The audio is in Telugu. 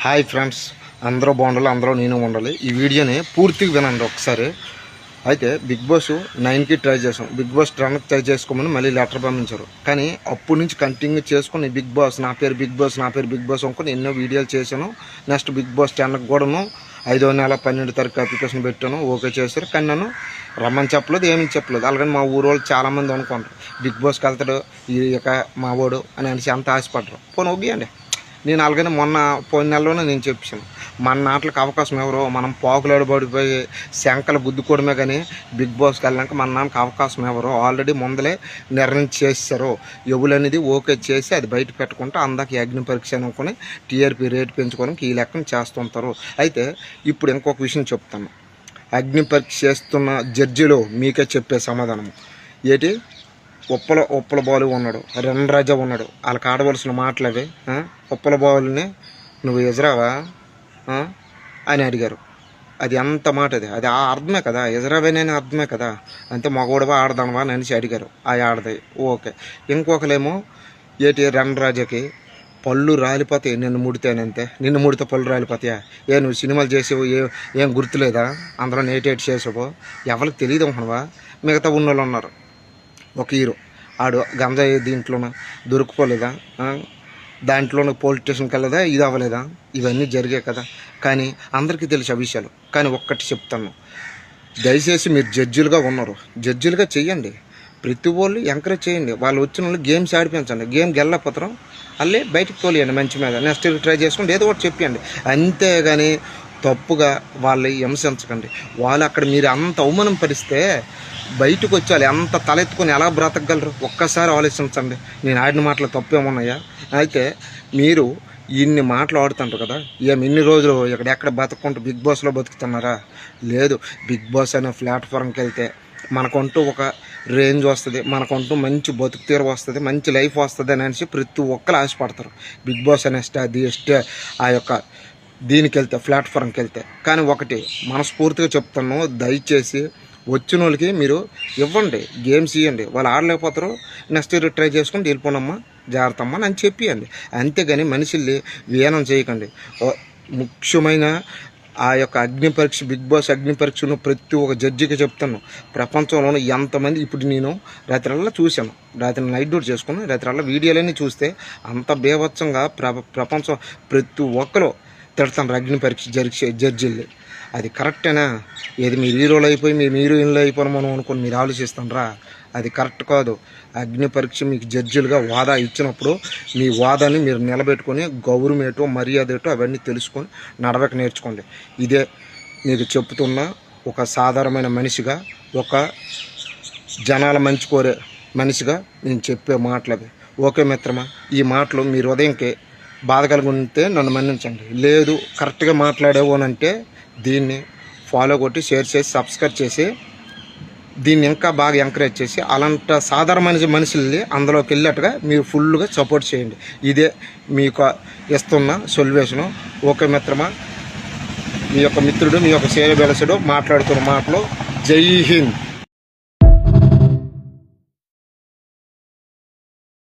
హాయ్ ఫ్రెండ్స్, అందరూ బాగుండాలి, అందరూ నేను ఉండాలి. ఈ వీడియోని పూర్తిగా వినండి ఒకసారి. అయితే బిగ్ బాస్ 9కి ట్రై చేసాం, బిగ్ బాస్ 10కి ట్రై చేసుకోమని మళ్ళీ లెటర్ పంపించారు. కానీ అప్పటి నుంచి కంటిన్యూ చేసుకుని బిగ్ బాస్ నా పేరు బిగ్ బాస్ అనుకుని ఎన్నో వీడియోలు చేశాను. నెక్స్ట్ బిగ్ బాస్ 10కి కూడాను 5వ నెల 12వ తారీఖు అప్లికేషన్ పెట్టాను, ఓకే చేశారు. కానీ నన్ను రమ్మని చెప్పలేదు, ఏమీ చెప్పలేదు. అలాగని మా ఊరు వాళ్ళు చాలామంది అనుకుంటారు బిగ్ బాస్కి వెళ్తాడు ఇక మా వాడు అని అనేసి అంత ఆశపడ్డారు. పోనీ ఒగ్గియండి, నేను అలాగనే పోయిన నెలలోనే నేను చెప్పాను, మన నాట్లకు అవకాశం ఎవరో మనం పోకులాడు పడిపోయి శంకలు గుద్దుకోవడమే. కానీ బిగ్ బాస్కి వెళ్ళాక మన నాన్నకి అవకాశం ఎవరో ఆల్రెడీ ముందలే నిర్ణయం చేశారు. ఎవరనేది ఓకే చేసి అది బయట పెట్టుకుంటూ అందాక అగ్ని పరీక్ష అనుకుని టీఆర్పీ రేటు పెంచుకోవడానికి ఈ లెక్కన చేస్తుంటారు. అయితే ఇప్పుడు ఇంకొక విషయం చెప్తాను. అగ్ని పరీక్ష చేస్తున్న జడ్జిలో మీకే చెప్పే సమాధానము ఏంటి? ఉప్పల బాలు ఉన్నాడు, రణరాజా ఉన్నాడు, వాళ్ళకి ఆడవలసిన మాటలు అవి. ఉప్పల బాలుని నువ్వు ఎజరావా అని అడిగారు. అది ఎంత మాట, అది అర్థమే కదా, ఎజరావేనే అర్థమే కదా. అంతే మగవాడవా ఆడదానవా అని అనేసి అడిగారు. అది ఆడది ఓకే. ఇంకొకలేమో ఏంటి, రణరాజాకి పళ్ళు రాలిపోతాయి నిన్ను ముడితేనంతే, నిన్ను ముడితే పళ్ళు రాలిపోతాయా? నువ్వు సినిమాలు చేసావు, ఏం గుర్తులేదా? అందులో నేటేట్ చేసావు, ఎవరికి తెలియదు అనుకున్నావా? మిగతా ఉన్నోళ్ళు ఉన్నారు. ఒక హీరో ఆడు గంజాయి దీంట్లోన దొరికిపోలేదా? దాంట్లోనే పోలీస్ స్టేషన్కి వెళ్ళదా? ఇది అవ్వలేదా? ఇవన్నీ జరిగాయి కదా. కానీ అందరికీ తెలిసే విషయాలు. కానీ ఒక్కటి చెప్తాను, దయచేసి మీరు జడ్జిలుగా ఉన్నారు, జడ్జిలుగా చెయ్యండి. ప్రతి వాళ్ళు ఎంకరేజ్ చేయండి. వాళ్ళు వచ్చిన వాళ్ళు గేమ్స్ ఆడిపించండి. గేమ్ గెల్లపోతారు అల్లే బయటకు తోలియండి మంచి మీద. నెక్స్ట్ ట్రై చేసుకోండి, ఏదో ఒకటి చెప్పండి. అంతేగాని తప్పుగా వాళ్ళు హింసించకండి. వాళ్ళు అక్కడ మీరు అంత అవమానం పరిస్తే బయటకు వచ్చాలి, అంత తలెత్తుకొని ఎలా బ్రతకగలరు? ఒక్కసారి ఆలోచించండి. నేను ఆడిన మాటలు తప్పేమున్నాయా? అయితే మీరు ఇన్ని మాటలు ఆడుతుంటారు కదా, ఇన్ని రోజులు ఎక్కడ బతుకుంటూ బిగ్ బాస్లో బతుకుతున్నారా? లేదు, బిగ్ బాస్ అనే ప్లాట్ఫామ్కి వెళ్తే మనకంటూ ఒక రేంజ్ వస్తుంది, మనకంటూ మంచి బతుకు తీరు వస్తుంది, మంచి లైఫ్ వస్తుంది అనేసి ప్రతి ఒక్కరు ఆశపడతారు. బిగ్ బాస్ అనే ఆ యొక్క దీనికి వెళ్తే, ప్లాట్ఫామ్కి వెళ్తే. కానీ ఒకటి మనస్ఫూర్తిగా చెప్తాను, దయచేసి వచ్చిన వాళ్ళకి మీరు ఇవ్వండి, గేమ్స్ ఇవ్వండి. వాళ్ళు ఆడలేకపోతారు, నెక్స్ట్ ఇయర్ ట్రై చేసుకుని వెళ్ళిపోనమ్మా, జాగ్రత్త అమ్మా అని చెప్పియండి. అంతేగాని మనుషుల్ని వీనం చేయకండి. ముఖ్యమైన ఆ యొక్క అగ్ని పరీక్ష, బిగ్ బాస్ అగ్ని పరీక్షను ప్రతి ఒక్క జడ్జికి చెప్తాను. ప్రపంచంలోనే ఎంతమంది, ఇప్పుడు నేను రాత్రల్లా చూశాను, రాత్రి నైట్ డ్యూటీ చేసుకుని రాత్రల్లా వీడియోలన్నీ చూస్తే అంత బేభత్సంగా ప్రపంచం ప్రతి ఒక్కరు తిడతాను అగ్ని పరీక్ష జరిగే జడ్జిల్ని. అది కరెక్టేనా? ఏది మీరు హీరోలు అయిపోయి మీరు హీరోయిన్లు అయిపోయిన మనం అనుకుని మీరు ఆలోచిస్తానరా? అది కరెక్ట్ కాదు. అగ్ని పరీక్ష మీకు జడ్జిలుగా వాదా ఇచ్చినప్పుడు మీ వాదాన్ని మీరు నిలబెట్టుకొని గౌరవం మర్యాద ఏటో అవన్నీ తెలుసుకొని నడవక నేర్చుకోండి. ఇదే మీకు చెప్తున్న ఒక సాధారణమైన మనిషిగా, ఒక జనాల మంచి కోరే మనిషిగా నేను చెప్పే మాటలు అవి. ఓకే మిత్రమా, ఈ మాటలు మీ హృదయంకి బాధ కలిగి ఉంటే నన్ను మన్నించండి. లేదు కరెక్ట్గా మాట్లాడేవు అని అంటే దీన్ని ఫాలో కొట్టి షేర్ చేసి సబ్స్క్రైబ్ చేసి దీన్ని ఇంకా బాగా ఎంకరేజ్ చేసి అలాంటి సాధారణ మనుషుల్ని అందులోకి వెళ్ళేట్టుగా మీరు ఫుల్గా సపోర్ట్ చేయండి. ఇదే మీకు ఇస్తున్న సొల్యూషను. ఓకే మిత్రమా, మీ యొక్క మిత్రుడు, మీ యొక్క సేవ బెలసుడు మాట్లాడుతున్న మాటలు. జై హింద్.